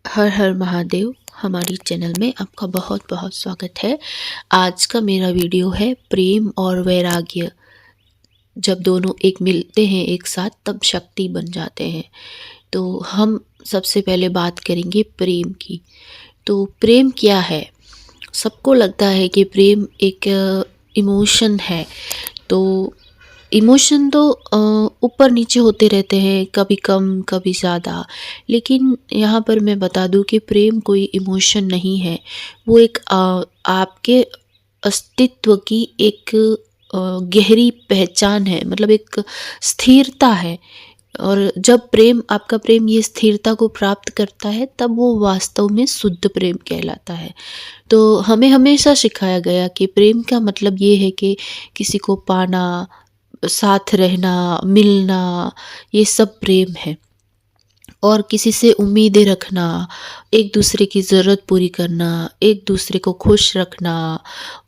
हर हर महादेव। हमारी चैनल में आपका बहुत बहुत स्वागत है। आज का मेरा वीडियो है प्रेम और वैराग्य। जब दोनों एक मिलते हैं एक साथ तब शक्ति बन जाते हैं। तो हम सबसे पहले बात करेंगे प्रेम की। तो प्रेम क्या है? सबको लगता है कि प्रेम एक इमोशन है। तो इमोशन तो ऊपर नीचे होते रहते हैं, कभी कम कभी ज़्यादा। लेकिन यहाँ पर मैं बता दूँ कि प्रेम कोई इमोशन नहीं है। वो एक आपके अस्तित्व की एक गहरी पहचान है, मतलब एक स्थिरता है। और जब आपका प्रेम ये स्थिरता को प्राप्त करता है तब वो वास्तव में शुद्ध प्रेम कहलाता है। तो हमें हमेशा सिखाया गया कि प्रेम का मतलब ये है कि किसी को पाना, साथ रहना, मिलना, ये सब प्रेम है। और किसी से उम्मीदें रखना, एक दूसरे की ज़रूरत पूरी करना, एक दूसरे को खुश रखना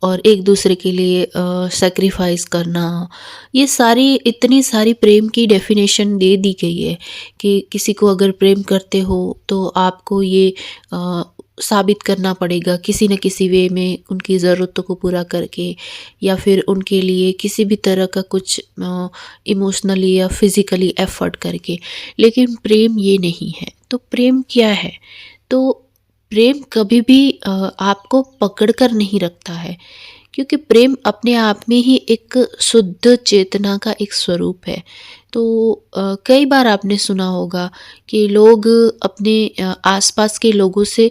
और एक दूसरे के लिए सैक्रिफाइस करना, ये सारी इतनी सारी प्रेम की डेफिनेशन दे दी गई है कि किसी को अगर प्रेम करते हो तो आपको ये साबित करना पड़ेगा किसी न किसी वे में, उनकी ज़रूरतों को पूरा करके या फिर उनके लिए किसी भी तरह का कुछ इमोशनली या फिज़िकली एफ़र्ट करके। लेकिन प्रेम ये नहीं है। तो प्रेम क्या है? तो प्रेम कभी भी आपको पकड़ कर नहीं रखता है, क्योंकि प्रेम अपने आप में ही एक शुद्ध चेतना का एक स्वरूप है। तो कई बार आपने सुना होगा कि लोग अपने आसपास के लोगों से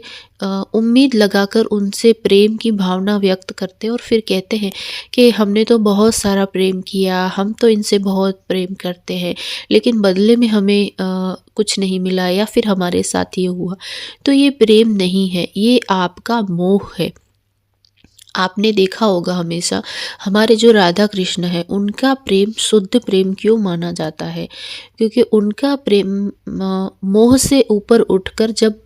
उम्मीद लगाकर उनसे प्रेम की भावना व्यक्त करते हैं और फिर कहते हैं कि हमने तो बहुत सारा प्रेम किया, हम तो इनसे बहुत प्रेम करते हैं, लेकिन बदले में हमें कुछ नहीं मिला या फिर हमारे साथ ये हुआ। तो ये प्रेम नहीं है, ये आपका मोह है। आपने देखा होगा हमेशा हमारे जो राधा कृष्ण है उनका प्रेम शुद्ध प्रेम क्यों माना जाता है? क्योंकि उनका प्रेम मोह से ऊपर उठकर जब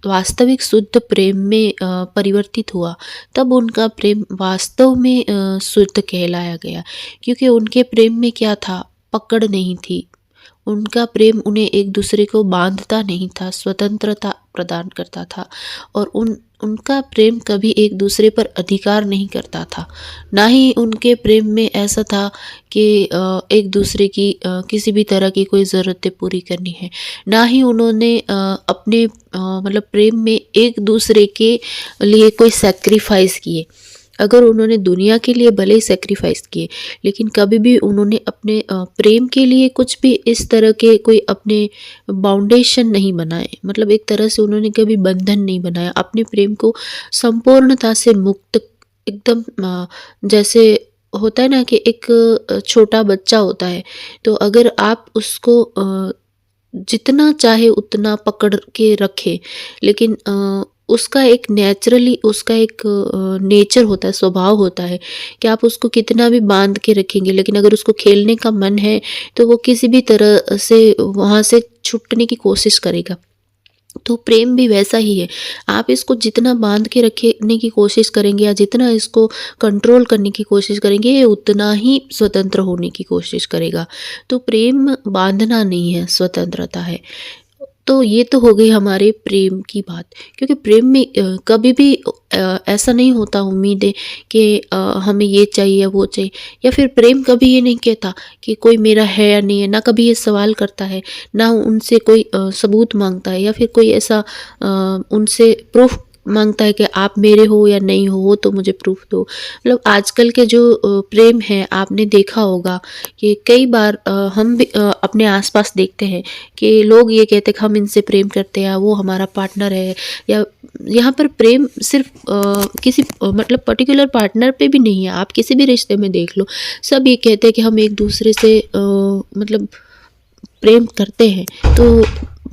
वास्तविक शुद्ध प्रेम में परिवर्तित हुआ, तब उनका प्रेम वास्तव में शुद्ध कहलाया गया। क्योंकि उनके प्रेम में क्या था? पकड़ नहीं थी। उनका प्रेम उन्हें एक दूसरे को बांधता नहीं था, स्वतंत्रता प्रदान करता था। और उनका प्रेम कभी एक दूसरे पर अधिकार नहीं करता था। ना ही उनके प्रेम में ऐसा था कि एक दूसरे की किसी भी तरह की कोई ज़रूरतें पूरी करनी है। ना ही उन्होंने अपने मतलब प्रेम में एक दूसरे के लिए कोई सैक्रिफाइस किए। अगर उन्होंने दुनिया के लिए भले ही सैक्रिफाइस किए, लेकिन कभी भी उन्होंने अपने प्रेम के लिए कुछ भी इस तरह के कोई अपने बाउंडेशन नहीं बनाए। मतलब एक तरह से उन्होंने कभी बंधन नहीं बनाया। अपने प्रेम को संपूर्णता से मुक्त, एकदम जैसे होता है ना कि एक छोटा बच्चा होता है, तो अगर आप उसको जितना चाहे उतना पकड़ के रखें, लेकिन उसका एक नेचुरली उसका एक नेचर होता है, स्वभाव होता है कि आप उसको कितना भी बांध के रखेंगे, लेकिन अगर उसको खेलने का मन है तो वो किसी भी तरह से वहाँ से छूटने की कोशिश करेगा। तो प्रेम भी वैसा ही है। आप इसको जितना बांध के रखने की कोशिश करेंगे या जितना इसको कंट्रोल करने की कोशिश करेंगे, ये उतना ही स्वतंत्र होने की कोशिश करेगा। तो प्रेम बांधना नहीं है, स्वतंत्रता है। तो ये तो हो गई हमारे प्रेम की बात। क्योंकि प्रेम में कभी भी ऐसा नहीं होता उम्मीदें कि हमें ये चाहिए या वो चाहिए, या फिर प्रेम कभी ये नहीं कहता कि कोई मेरा है या नहीं है। ना कभी ये सवाल करता है, ना उनसे कोई सबूत मांगता है या फिर कोई ऐसा उनसे प्रूफ मांगता है कि आप मेरे हो या नहीं हो, वो तो मुझे प्रूफ दो। मतलब आजकल के जो प्रेम है, आपने देखा होगा कि कई बार हम भी अपने आसपास देखते हैं कि लोग ये कहते हैं कि हम इनसे प्रेम करते हैं, वो हमारा पार्टनर है। या यहाँ पर प्रेम सिर्फ किसी मतलब पर्टिकुलर पार्टनर पे भी नहीं है। आप किसी भी रिश्ते में देख लो, सब ये कहते हैं कि हम एक दूसरे से मतलब प्रेम करते हैं। तो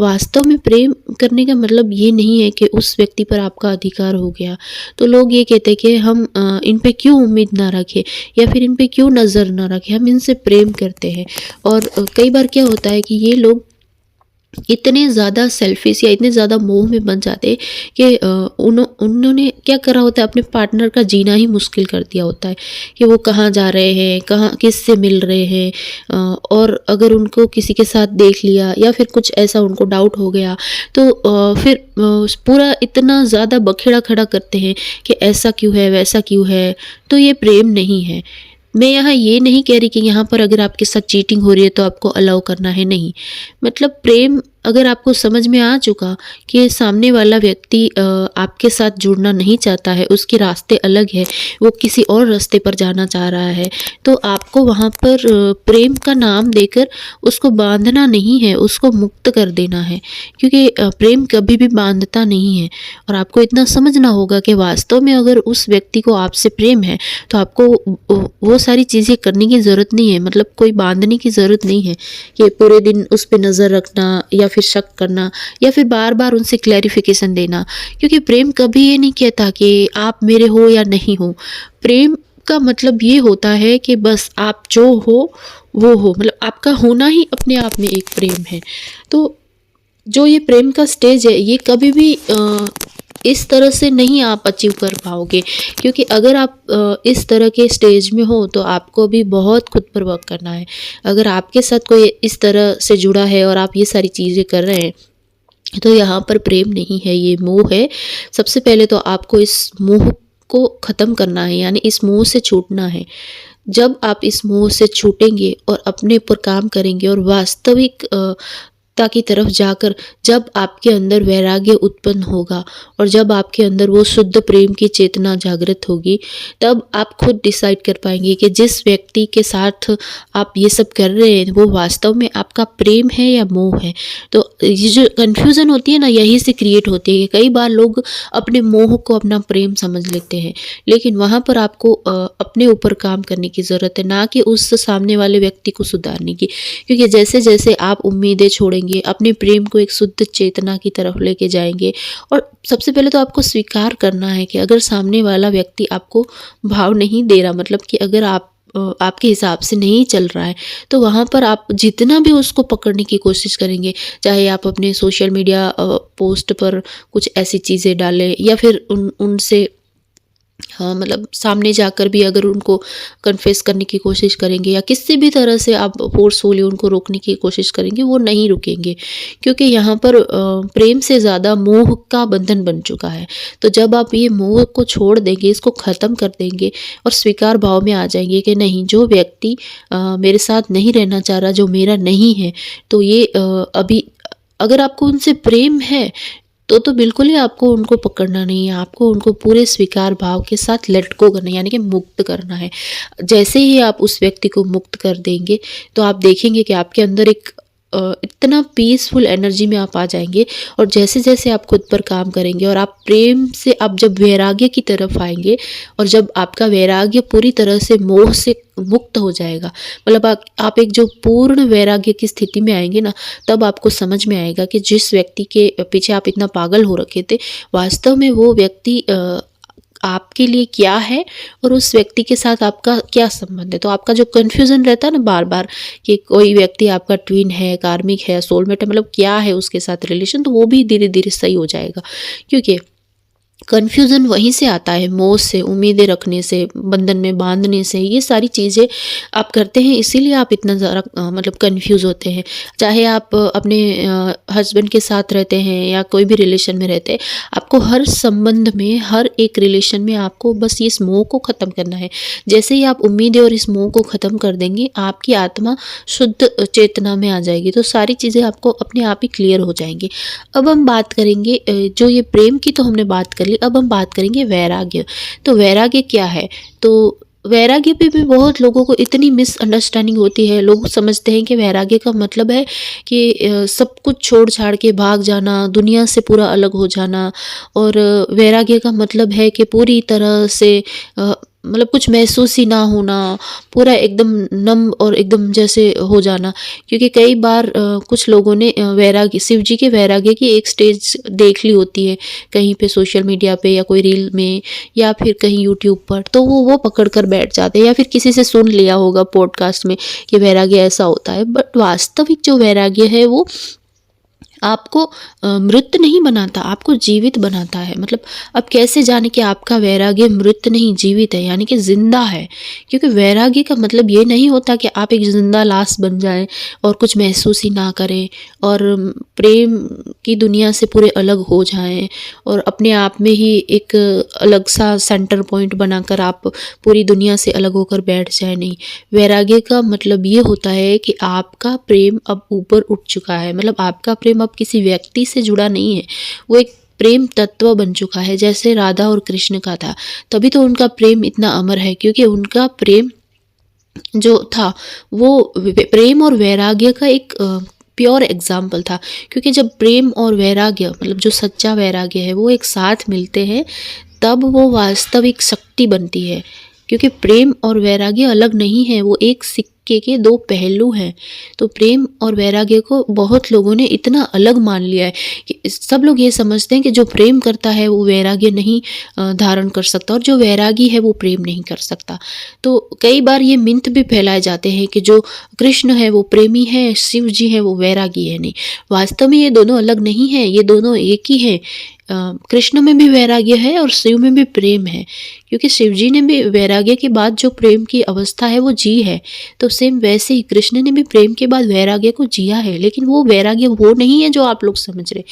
वास्तव में प्रेम करने का मतलब ये नहीं है कि उस व्यक्ति पर आपका अधिकार हो गया। तो लोग ये कहते हैं कि हम इन पे क्यों उम्मीद ना रखें या फिर इन पे क्यों नज़र ना रखें, हम इनसे प्रेम करते हैं। और कई बार क्या होता है कि ये लोग इतने ज़्यादा सेल्फिश या इतने ज़्यादा मोह में बन जाते हैं कि उन्होंने क्या करा होता है, अपने पार्टनर का जीना ही मुश्किल कर दिया होता है कि वो कहाँ जा रहे हैं, कहाँ किससे मिल रहे हैं। और अगर उनको किसी के साथ देख लिया या फिर कुछ ऐसा उनको डाउट हो गया तो फिर पूरा इतना ज़्यादा बखेड़ा खड़ा करते हैं कि ऐसा क्यों है, वैसा क्यों है। तो ये प्रेम नहीं है। मैं यहाँ ये नहीं कह रही कि यहाँ पर अगर आपके साथ चीटिंग हो रही है तो आपको अलाउ करना है, नहीं। मतलब प्रेम अगर आपको समझ में आ चुका कि सामने वाला व्यक्ति आपके साथ जुड़ना नहीं चाहता है, उसके रास्ते अलग है, वो किसी और रास्ते पर जाना चाह रहा है, तो आपको वहाँ पर प्रेम का नाम देकर उसको बांधना नहीं है, उसको मुक्त कर देना है। क्योंकि प्रेम कभी भी बांधता नहीं है। और आपको इतना समझना होगा कि वास्तव में अगर उस व्यक्ति को आपसे प्रेम है तो आपको वो सारी चीज़ें करने की ज़रूरत नहीं है, मतलब कोई बांधने की ज़रूरत नहीं है कि पूरे दिन उस पे नज़र रखना या फिर शक करना या फिर बार बार उनसे क्लैरिफिकेशन देना। क्योंकि प्रेम कभी ये नहीं कहता कि आप मेरे हो या नहीं हो। प्रेम का मतलब ये होता है कि बस आप जो हो वो हो, मतलब आपका होना ही अपने आप में एक प्रेम है। तो जो ये प्रेम का स्टेज है ये कभी भी इस तरह से नहीं आप अचीव कर पाओगे। क्योंकि अगर आप इस तरह के स्टेज में हो तो आपको भी बहुत खुद पर वर्क करना है। अगर आपके साथ कोई इस तरह से जुड़ा है और आप ये सारी चीज़ें कर रहे हैं तो यहाँ पर प्रेम नहीं है, ये मोह है। सबसे पहले तो आपको इस मोह को ख़त्म करना है, यानी इस मोह से छूटना है। जब आप इस मोह से छूटेंगे और अपने ऊपर काम करेंगे और वास्तविक ता की तरफ जाकर जब आपके अंदर वैराग्य उत्पन्न होगा और जब आपके अंदर वो शुद्ध प्रेम की चेतना जागृत होगी, तब आप खुद डिसाइड कर पाएंगे कि जिस व्यक्ति के साथ आप ये सब कर रहे हैं वो वास्तव में आपका प्रेम है या मोह है। तो ये जो कन्फ्यूज़न होती है ना, यहीं से क्रिएट होती है। कई बार लोग अपने मोह को अपना प्रेम समझ लेते हैं, लेकिन वहाँ पर आपको अपने ऊपर काम करने की ज़रूरत है, ना कि उस सामने वाले व्यक्ति को सुधारने की। क्योंकि जैसे जैसे आप उम्मीदें छोड़ेंगे, अपने प्रेम को एक शुद्ध चेतना की तरफ लेके जाएंगे। और सबसे पहले तो आपको स्वीकार करना है कि अगर सामने वाला व्यक्ति आपको भाव नहीं दे रहा, मतलब कि अगर आपके हिसाब से नहीं चल रहा है, तो वहाँ पर आप जितना भी उसको पकड़ने की कोशिश करेंगे, चाहे आप अपने सोशल मीडिया पोस्ट पर कुछ ऐसी चीज़ें डालें या फिर उनसे हाँ, मतलब सामने जाकर भी अगर उनको कन्फेस करने की कोशिश करेंगे या किसी भी तरह से आप फोर्सफुली उनको रोकने की कोशिश करेंगे, वो नहीं रुकेंगे। क्योंकि यहाँ पर प्रेम से ज़्यादा मोह का बंधन बन चुका है। तो जब आप ये मोह को छोड़ देंगे, इसको ख़त्म कर देंगे और स्वीकार भाव में आ जाएंगे कि नहीं, जो व्यक्ति मेरे साथ नहीं रहना चाह रहा, जो मेरा नहीं है, तो ये अभी अगर आपको उनसे प्रेम है तो बिल्कुल ही आपको उनको पकड़ना नहीं है, आपको उनको पूरे स्वीकार भाव के साथ लेट गो करना है, यानी कि मुक्त करना है। जैसे ही आप उस व्यक्ति को मुक्त कर देंगे तो आप देखेंगे कि आपके अंदर एक इतना पीसफुल एनर्जी में आप आ जाएंगे। और जैसे जैसे आप खुद पर काम करेंगे और आप प्रेम से आप जब वैराग्य की तरफ आएंगे और जब आपका वैराग्य पूरी तरह से मोह से मुक्त हो जाएगा, मतलब आप एक जो पूर्ण वैराग्य की स्थिति में आएंगे ना, तब आपको समझ में आएगा कि जिस व्यक्ति के पीछे आप इतना पागल हो रखे थे, वास्तव में वो व्यक्ति आपके लिए क्या है और उस व्यक्ति के साथ आपका क्या संबंध है। तो आपका जो कन्फ्यूज़न रहता है ना बार बार कि कोई व्यक्ति आपका ट्विन है, कार्मिक है, सोलमेट है, मतलब क्या है उसके साथ रिलेशन, तो वो भी धीरे धीरे सही हो जाएगा। क्योंकि कन्फ्यूज़न वहीं से आता है, मोह से, उम्मीदें रखने से, बंधन में बांधने से। ये सारी चीज़ें आप करते हैं, इसीलिए आप इतना ज़्यादा मतलब कन्फ्यूज़ होते हैं। चाहे आप अपने हस्बैंड के साथ रहते हैं या कोई भी रिलेशन में रहते हैं, आपको हर संबंध में, हर एक रिलेशन में आपको बस इस मोह को ख़त्म करना है। जैसे ही आप उम्मीदें और इस मोह को ख़त्म कर देंगे, आपकी आत्मा शुद्ध चेतना में आ जाएगी, तो सारी चीज़ें आपको अपने आप ही क्लियर हो जाएंगी। अब हम बात करेंगे जो ये प्रेम की तो हमने बात कर ली, अब हम बात करेंगे वैराग्य। तो वैराग्य क्या है? तो वैराग्य पे भी बहुत लोगों को इतनी मिसअंडरस्टैंडिंग होती है। लोग समझते हैं कि वैराग्य का मतलब है कि सब कुछ छोड़ छाड़ के भाग जाना, दुनिया से पूरा अलग हो जाना। और वैराग्य का मतलब है कि पूरी तरह से मतलब कुछ महसूस ही ना होना, पूरा एकदम नम और एकदम जैसे हो जाना। क्योंकि कई बार कुछ लोगों ने वैराग्य, शिव जी के वैराग्य की एक स्टेज देख ली होती है कहीं पे सोशल मीडिया पे या कोई रील में या फिर कहीं यूट्यूब पर, तो वो पकड़ कर बैठ जाते हैं या फिर किसी से सुन लिया होगा पॉडकास्ट में कि वैराग्य ऐसा होता है। बट वास्तविक जो वैराग्य है वो आपको मृत नहीं बनाता, आपको जीवित बनाता है। मतलब अब कैसे जाने कि आपका वैराग्य मृत नहीं जीवित है, यानी कि जिंदा है। क्योंकि वैराग्य का मतलब ये नहीं होता कि आप एक जिंदा लाश बन जाएं और कुछ महसूस ही ना करें और प्रेम की दुनिया से पूरे अलग हो जाएं और अपने आप में ही एक अलग सा सेंटर पॉइंट बनाकर आप पूरी दुनिया से अलग होकर बैठ जाए। नहीं, वैराग्य का मतलब ये होता है कि आपका प्रेम अब ऊपर उठ चुका है। मतलब आपका प्रेम अब किसी व्यक्ति से जुड़ा नहीं है, वो एक प्रेम तत्व बन चुका है, जैसे राधा और कृष्ण का था। तभी तो उनका प्रेम इतना अमर है, क्योंकि उनका प्रेम जो था वो प्रेम और वैराग्य का एक प्योर एग्जाम्पल था। क्योंकि जब प्रेम और वैराग्य, मतलब जो सच्चा वैराग्य है, वो एक साथ मिलते हैं, तब वो वास्तविक शक्ति बनती है। क्योंकि प्रेम और वैराग्य अलग नहीं है, वो एक सिक्के के दो पहलू हैं। तो प्रेम और वैराग्य को बहुत लोगों ने इतना अलग मान लिया है कि सब लोग ये समझते हैं कि जो प्रेम करता है वो वैराग्य नहीं धारण कर सकता, और जो वैरागी है वो प्रेम नहीं कर सकता। तो कई बार ये मिथ भी फैलाए जाते हैं कि जो कृष्ण है वो प्रेमी है, शिव जी है वो वैरागी है। नहीं, वास्तव में ये दोनों अलग नहीं है, ये दोनों एक ही है। कृष्ण में भी वैराग्य है और शिव में भी प्रेम है। क्योंकि शिव जी ने भी वैराग्य के बाद जो प्रेम की अवस्था है वो जी है, तो सेम वैसे ही कृष्ण ने भी प्रेम के बाद वैराग्य को जिया है। लेकिन वो वैराग्य वो नहीं है जो आप लोग समझ रहे।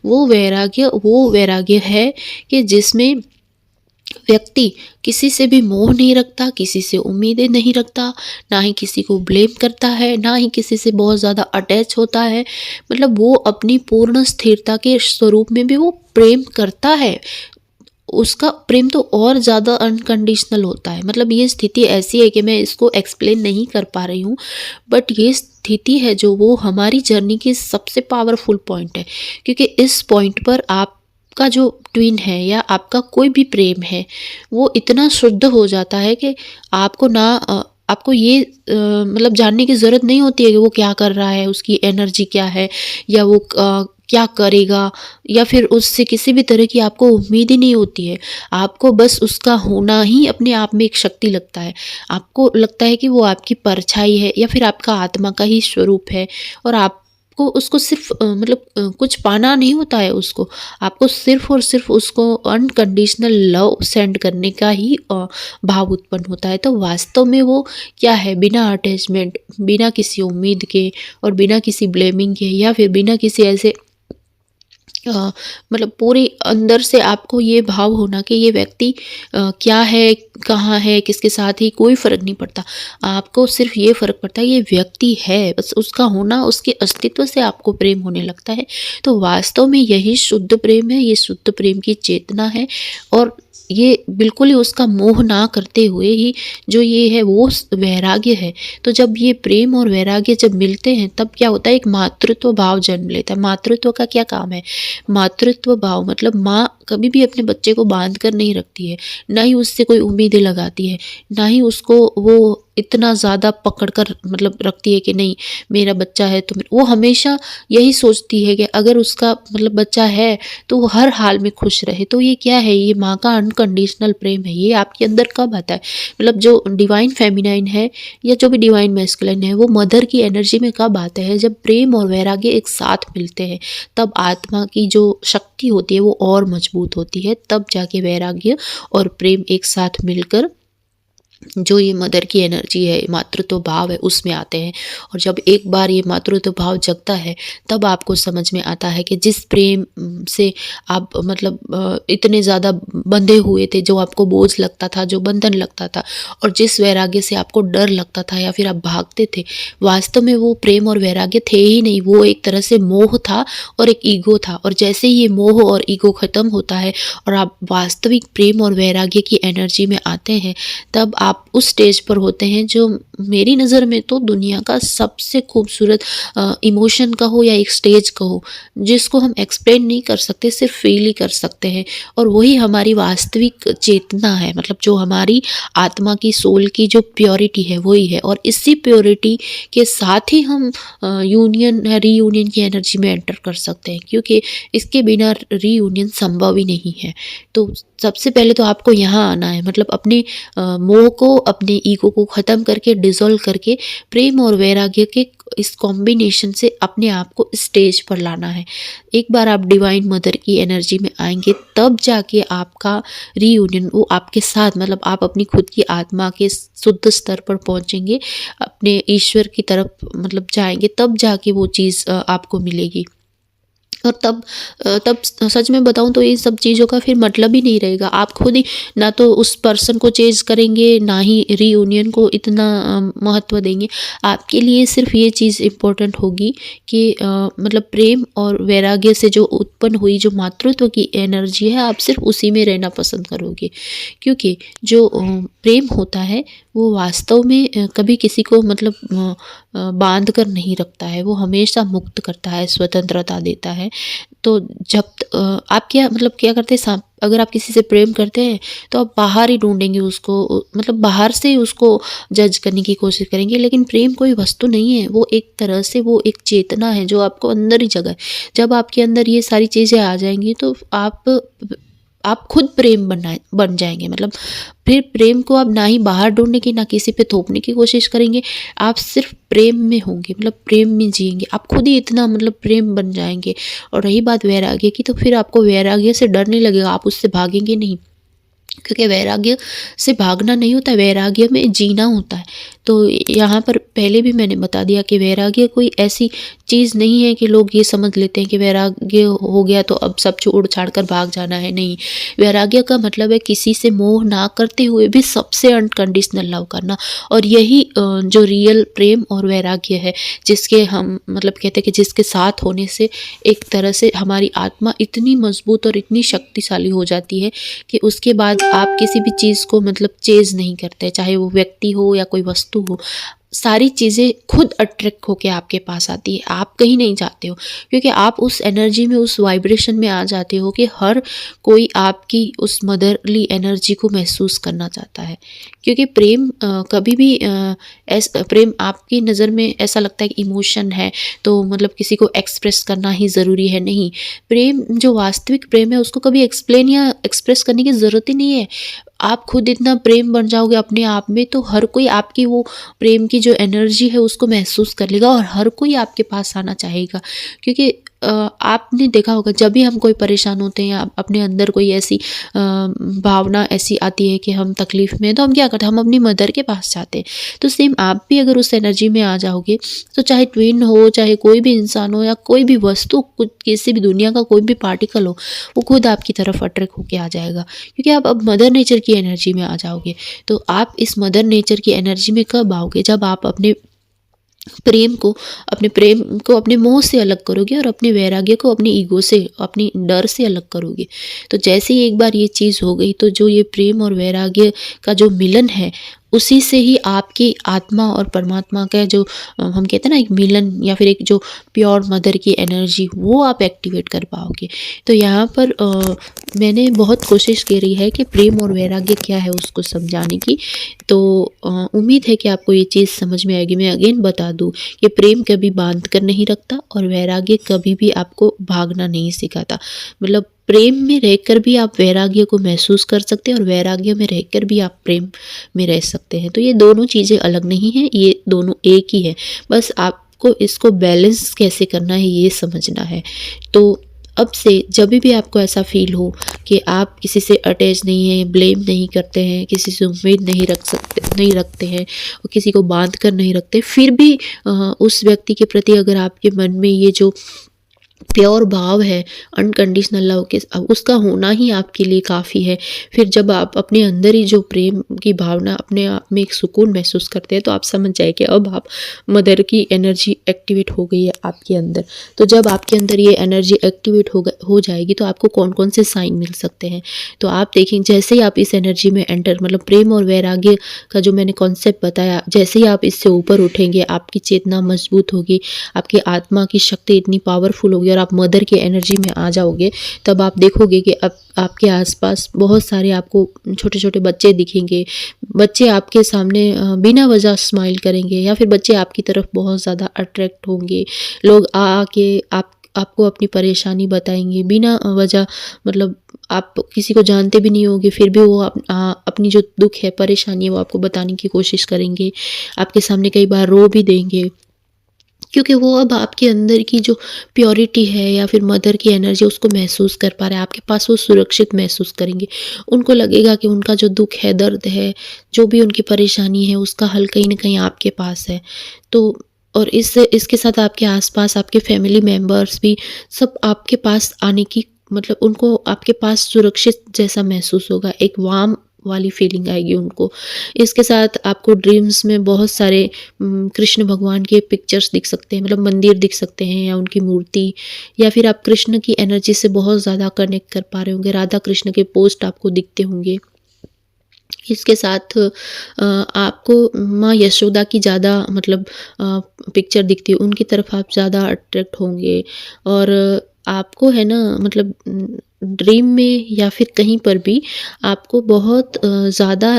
वो वैराग्य है कि जिसमें व्यक्ति किसी से भी मोह नहीं रखता, किसी से उम्मीदें नहीं रखता, ना ही किसी को ब्लेम करता है, ना ही किसी से बहुत ज़्यादा अटैच होता है। मतलब वो अपनी पूर्ण स्थिरता के स्वरूप में भी वो प्रेम करता है। उसका प्रेम तो और ज़्यादा अनकंडीशनल होता है। मतलब ये स्थिति ऐसी है कि मैं इसको एक्सप्लेन नहीं कर पा रही हूँ, बट ये स्थिति है जो वो हमारी जर्नी की सबसे पावरफुल पॉइंट है। क्योंकि इस पॉइंट पर आपका जो ट्विन है या आपका कोई भी प्रेम है, वो इतना शुद्ध हो जाता है कि आपको ये मतलब जानने की ज़रूरत नहीं होती है कि वो क्या कर रहा है, उसकी एनर्जी क्या है, या वो क्या करेगा, या फिर उससे किसी भी तरह की आपको उम्मीद ही नहीं होती है। आपको बस उसका होना ही अपने आप में एक शक्ति लगता है। आपको लगता है कि वो आपकी परछाई है या फिर आपका आत्मा का ही स्वरूप है, और आपको उसको सिर्फ कुछ पाना नहीं होता है उसको। आपको सिर्फ और सिर्फ उसको अनकंडीशनल लव सेंड करने का ही भाव उत्पन्न होता है। तो वास्तव में वो क्या है, बिना अटैचमेंट, बिना किसी उम्मीद के और बिना किसी ब्लेमिंग के, या फिर बिना किसी ऐसे मतलब पूरे अंदर से आपको ये भाव होना कि ये व्यक्ति क्या है, कहाँ है, किसके साथ ही, कोई फ़र्क नहीं पड़ता। आपको सिर्फ ये फ़र्क पड़ता है ये व्यक्ति है, बस उसका होना, उसके अस्तित्व से आपको प्रेम होने लगता है। तो वास्तव में यही शुद्ध प्रेम है, ये शुद्ध प्रेम की चेतना है। और ये बिल्कुल ही उसका मोह ना करते हुए ही जो ये है वो वैराग्य है। तो जब ये प्रेम और वैराग्य जब मिलते हैं, तब क्या होता है, एक मातृत्व भाव जन्म लेता है। मातृत्व का क्या काम है, मातृत्व भाव मतलब माँ कभी भी अपने बच्चे को बांध कर नहीं रखती है, ना ही उससे कोई उम्मीदें लगाती है, ना ही उसको वो इतना ज़्यादा पकड़ कर मतलब रखती है कि नहीं मेरा बच्चा है। तो वो हमेशा यही सोचती है कि अगर उसका मतलब बच्चा है तो वो हर हाल में खुश रहे। तो ये क्या है, ये माँ का अनकंडीशनल प्रेम है। ये आपके अंदर कब आता है, मतलब जो डिवाइन फेमिनाइन है या जो भी डिवाइन मैस्कुलाइन है, वो मदर की एनर्जी में कब आता है, जब प्रेम और वैराग्य एक साथ मिलते हैं। तब आत्मा की जो शक्ति होती है वो और मजबूत होती है। तब जाके वैराग्य और प्रेम एक साथ मिलकर जो ये मदर की एनर्जी है, मातृत्व भाव है, उसमें आते हैं। और जब एक बार ये मातृत्व भाव जगता है, तब आपको समझ में आता है कि जिस प्रेम से आप मतलब इतने ज़्यादा बंधे हुए थे, जो आपको बोझ लगता था, जो बंधन लगता था, और जिस वैराग्य से आपको डर लगता था या फिर आप भागते थे, वास्तव में वो प्रेम और वैराग्य थे ही नहीं। वो एक तरह से मोह था और एक ईगो था। और जैसे ही ये मोह और ईगो खत्म होता है और आप वास्तविक प्रेम और वैराग्य की एनर्जी में आते हैं, तब आप उस स्टेज पर होते हैं जो मेरी नज़र में तो दुनिया का सबसे खूबसूरत इमोशन कहो या एक स्टेज कहो, जिसको हम एक्सप्लेन नहीं कर सकते, सिर्फ फील ही कर सकते हैं। और वही हमारी वास्तविक चेतना है, मतलब जो हमारी आत्मा की, सोल की जो प्योरिटी है वही है। और इसी प्योरिटी के साथ ही हम यूनियन रीयूनियन की एनर्जी में एंटर कर सकते हैं, क्योंकि इसके बिना रीयूनियन संभव ही नहीं है। तो सबसे पहले तो आपको यहाँ आना है, मतलब अपने मोह को, अपने ईगो को ख़त्म करके, डिज़ोल्व करके प्रेम और वैराग्य के इस कॉम्बिनेशन से अपने आप को स्टेज पर लाना है। एक बार आप डिवाइन मदर की एनर्जी में आएँगे, तब जाके आपका रीयूनियन वो आपके साथ, मतलब आप अपनी खुद की आत्मा के शुद्ध स्तर पर पहुँचेंगे, अपने ईश्वर की तरफ मतलब जाएँगे, तब जाके वो चीज़ आपको मिलेगी। और तब सच में बताऊँ तो ये सब चीज़ों का फिर मतलब ही नहीं रहेगा। आप खुद ही ना तो उस पर्सन को चेज़ करेंगे, ना ही रीयूनियन को इतना महत्व देंगे। आपके लिए सिर्फ़ ये चीज़ इम्पोर्टेंट होगी कि मतलब प्रेम और वैराग्य से जो उत्पन्न हुई जो मातृत्व की एनर्जी है, आप सिर्फ़ उसी में रहना पसंद करोगे। क्योंकि जो प्रेम होता है वो वास्तव में कभी किसी को मतलब बांध कर नहीं रखता है, वो हमेशा मुक्त करता है, स्वतंत्रता देता है। तो जब आप क्या मतलब क्या करते हैं, अगर आप किसी से प्रेम करते हैं तो आप बाहर ही ढूंढेंगे उसको, मतलब बाहर से ही उसको जज करने की कोशिश करेंगे। लेकिन प्रेम कोई वस्तु नहीं है, वो एक तरह से वो एक चेतना है जो आपको अंदर ही जगह है। जब आपके अंदर ये सारी चीज़ें आ जाएंगी तो आप खुद प्रेम बन जाएंगे। मतलब फिर प्रेम को आप ना ही बाहर ढूंढने की, ना किसी पे थोपने की कोशिश करेंगे, आप सिर्फ प्रेम में होंगे, मतलब प्रेम में जिएंगे। आप खुद ही इतना मतलब प्रेम बन जाएंगे। और रही बात वैराग्य की, तो फिर आपको वैराग्य से डर नहीं लगेगा, आप उससे भागेंगे नहीं। क्योंकि वैराग्य से भागना नहीं होता, वैराग्य में जीना होता है। तो यहाँ पर पहले भी मैंने बता दिया कि वैराग्य कोई ऐसी चीज़ नहीं है कि लोग ये समझ लेते हैं कि वैराग्य हो गया तो अब सब छोड़ छाड़ कर भाग जाना है। नहीं, वैराग्य का मतलब है किसी से मोह ना करते हुए भी सबसे अनकंडीशनल लव करना। और यही जो रियल प्रेम और वैराग्य है, जिसके हम मतलब कहते हैं कि जिसके साथ होने से एक तरह से हमारी आत्मा इतनी मजबूत और इतनी शक्तिशाली हो जाती है कि उसके बाद आप किसी भी चीज़ को मतलब चेज़ नहीं करते, चाहे वो व्यक्ति हो या कोई वस्तु हो। सारी चीज़ें खुद अट्रैक्ट होके आपके पास आती है, आप कहीं नहीं जाते हो। क्योंकि आप उस एनर्जी में, उस वाइब्रेशन में आ जाते हो कि हर कोई आपकी उस मदरली एनर्जी को महसूस करना चाहता है। क्योंकि प्रेम कभी भी प्रेम आपकी नज़र में ऐसा लगता है कि इमोशन है तो मतलब किसी को एक्सप्रेस करना ही ज़रूरी है। नहीं, प्रेम जो वास्तविक प्रेम है उसको कभी एक्सप्लेन या एक्सप्रेस करने की ज़रूरत ही नहीं है। आप खुद इतना प्रेम बन जाओगे अपने आप में, तो हर कोई आपकी वो प्रेम की जो एनर्जी है उसको महसूस कर लेगा और हर कोई आपके पास आना चाहेगा। क्योंकि आपने देखा होगा जब भी हम कोई परेशान होते हैं या अपने अंदर कोई ऐसी भावना ऐसी आती है कि हम तकलीफ़ में हैं, तो हम क्या करते हैं, हम अपनी मदर के पास जाते हैं। तो सेम आप भी अगर उस एनर्जी में आ जाओगे तो चाहे ट्विन हो, चाहे कोई भी इंसान हो या कोई भी वस्तु, कुछ किसी भी दुनिया का कोई भी पार्टिकल हो, वो खुद आपकी तरफ अट्रैक्ट होके आ जाएगा। क्योंकि आप अब मदर नेचर की एनर्जी में आ जाओगे। तो आप इस मदर नेचर की एनर्जी में कब आओगे, जब आप अपने प्रेम को अपने मोह से अलग करोगे और अपने वैराग्य को अपने ईगो से, अपनी डर से अलग करोगे। तो जैसे ही एक बार ये चीज़ हो गई, तो जो ये प्रेम और वैराग्य का जो मिलन है, उसी से ही आपकी आत्मा और परमात्मा का जो हम कहते हैं ना एक मिलन, या फिर एक जो प्योर मदर की एनर्जी, वो आप एक्टिवेट कर पाओगे। तो यहाँ पर मैंने बहुत कोशिश करी है कि प्रेम और वैराग्य क्या है उसको समझाने की। तो उम्मीद है कि आपको ये चीज़ समझ में आएगी। मैं अगेन बता दूँ कि प्रेम कभी बांध कर नहीं रखता और वैराग्य कभी भी आपको भागना नहीं सिखाता। मतलब प्रेम में रहकर भी आप वैराग्य को महसूस कर सकते हैं और वैराग्य में रहकर भी आप प्रेम में रह सकते हैं। तो ये दोनों चीज़ें अलग नहीं हैं, ये दोनों एक ही है। बस आपको इसको बैलेंस कैसे करना है ये समझना है। तो अब से जब भी आपको ऐसा फील हो कि आप किसी से अटैच नहीं हैं, ब्लेम नहीं करते हैं, किसी से उम्मीद नहीं रखते हैं और किसी को बांध कर नहीं रखते, फिर भी उस व्यक्ति के प्रति अगर आपके मन में ये जो प्योर भाव है, अनकंडीशनल लव के, उसका होना ही आपके लिए काफ़ी है। फिर जब आप अपने अंदर ही जो प्रेम की भावना, अपने आप में एक सुकून महसूस करते हैं, तो आप समझ जाए कि अब आप मदर की एनर्जी एक्टिवेट हो गई है आपके अंदर। तो जब आपके अंदर ये एनर्जी एक्टिवेट हो जाएगी तो आपको कौन कौन से साइन मिल सकते हैं, तो आप देखें जैसे ही आप इस एनर्जी में एंटर, मतलब प्रेम और वैराग्य का जो मैंने कॉन्सेप्ट बताया, जैसे ही आप इससे ऊपर उठेंगे, आपकी चेतना मजबूत होगी, आपकी आत्मा की शक्ति इतनी पावरफुल होगी और आप मदर के एनर्जी में आ जाओगे, तब आप देखोगे कि अब आपके आसपास बहुत सारे आपको छोटे छोटे बच्चे दिखेंगे। बच्चे आपके सामने बिना वजह स्माइल करेंगे, या फिर बच्चे आपकी तरफ बहुत ज़्यादा अट्रैक्ट होंगे। लोग आके आपको अपनी परेशानी बताएंगे बिना वजह, मतलब आप किसी को जानते भी नहीं होगे, फिर भी वो अपनी जो दुख है, परेशानी है, वो आपको बताने की कोशिश करेंगे। आपके सामने कई बार रो भी देंगे, क्योंकि वो अब आपके अंदर की जो प्योरिटी है या फिर मदर की एनर्जी उसको महसूस कर पा रहे हैं, आपके पास वो सुरक्षित महसूस करेंगे। उनको लगेगा कि उनका जो दुख है, दर्द है, जो भी उनकी परेशानी है, उसका हल कहीं न कहीं आपके पास है। तो और इसके साथ आपके आस-पास आपके फैमिली मेंबर्स भी सब आपके पास आने की, मतलब उनको आपके पास सुरक्षित जैसा महसूस होगा, एक वार्म वाली फीलिंग आएगी उनको। इसके साथ आपको ड्रीम्स में बहुत सारे कृष्ण भगवान के पिक्चर्स दिख सकते हैं, मतलब मंदिर दिख सकते हैं या उनकी मूर्ति, या फिर आप कृष्ण की एनर्जी से बहुत ज़्यादा कनेक्ट कर पा रहे होंगे, राधा कृष्ण के पोस्ट आपको दिखते होंगे। इसके साथ आपको माँ यशोदा की ज़्यादा, मतलब पिक्चर दिखती है, उनकी तरफ आप ज़्यादा अट्रैक्ट होंगे। और आपको है ना, मतलब ड्रीम में या फिर कहीं पर भी आपको बहुत ज़्यादा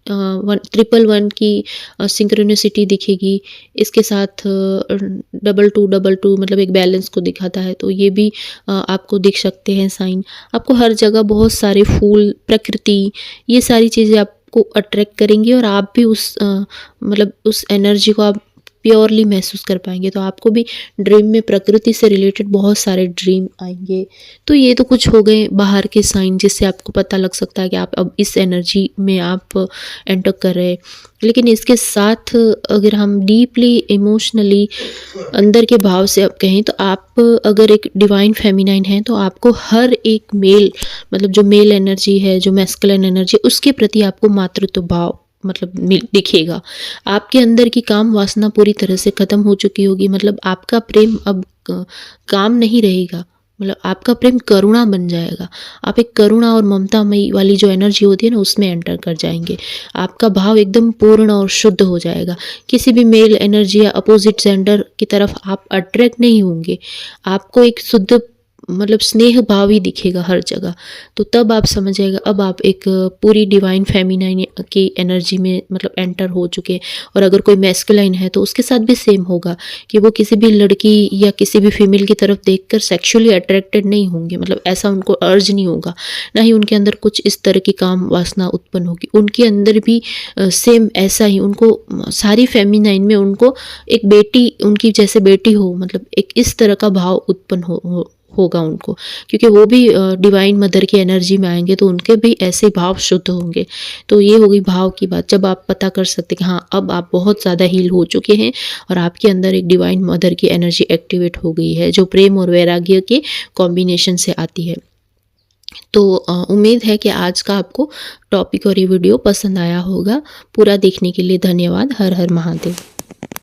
111 की सिंक्रोनिसिटी दिखेगी। इसके साथ 2222 मतलब एक बैलेंस को दिखाता है, तो ये भी आपको दिख सकते हैं साइन। आपको हर जगह बहुत सारे फूल, प्रकृति, ये सारी चीज़ें आपको अट्रैक्ट करेंगी और आप भी मतलब उस एनर्जी को आप प्योरली महसूस कर पाएंगे। तो आपको भी ड्रीम में प्रकृति से रिलेटेड बहुत सारे ड्रीम आएंगे। तो ये तो कुछ हो गए बाहर के साइन, जिससे आपको पता लग सकता है कि आप अब इस एनर्जी में आप एंटर कर रहे हैं। लेकिन इसके साथ अगर हम डीपली इमोशनली अंदर के भाव से अब कहें, तो आप अगर एक डिवाइन फेमिनाइन हैं, तो आपको हर एक मेल, मतलब जो मेल एनर्जी है, जो मैस्कुलिन एनर्जी, उसके प्रति आपको मातृत्व भाव मतलब दिखेगा। आपके अंदर की काम वासना पूरी तरह से खत्म हो चुकी होगी, मतलब आपका प्रेम अब काम नहीं रहेगा, मतलब आपका प्रेम करुणा बन जाएगा। आप एक करुणा और ममतामयी वाली जो एनर्जी होती है ना, उसमें एंटर कर जाएंगे। आपका भाव एकदम पूर्ण और शुद्ध हो जाएगा। किसी भी मेल एनर्जी या अपोजिट जेंडर की तरफ आप अट्रैक्ट नहीं होंगे। आपको एक शुद्ध, मतलब स्नेह भाव ही दिखेगा हर जगह। तो तब आप समझिएगा अब आप एक पूरी डिवाइन फेमिनाइन की एनर्जी में मतलब एंटर हो चुके हैं। और अगर कोई मैस्कुलाइन है, तो उसके साथ भी सेम होगा कि वो किसी भी लड़की या किसी भी फीमेल की तरफ देखकर सेक्सुअली अट्रैक्टेड नहीं होंगे, मतलब ऐसा उनको अर्ज नहीं होगा, ना ही उनके अंदर कुछ इस तरह की काम वासना उत्पन्न होगी। उनके अंदर भी सेम ऐसा ही, उनको सारी फेमिनाइन में उनको एक बेटी, उनकी जैसे बेटी हो, मतलब एक इस तरह का भाव उत्पन्न होगा उनको, क्योंकि वो भी डिवाइन मदर की एनर्जी में आएंगे, तो उनके भी ऐसे भाव शुद्ध होंगे। तो ये होगी भाव की बात, जब आप पता कर सकते कि हाँ अब आप बहुत ज़्यादा हील हो चुके हैं और आपके अंदर एक डिवाइन मदर की एनर्जी एक्टिवेट हो गई है, जो प्रेम और वैराग्य के कॉम्बिनेशन से आती है। तो उम्मीद है कि आज का आपको टॉपिक और ये वीडियो पसंद आया होगा। पूरा देखने के लिए धन्यवाद। हर हर महादेव।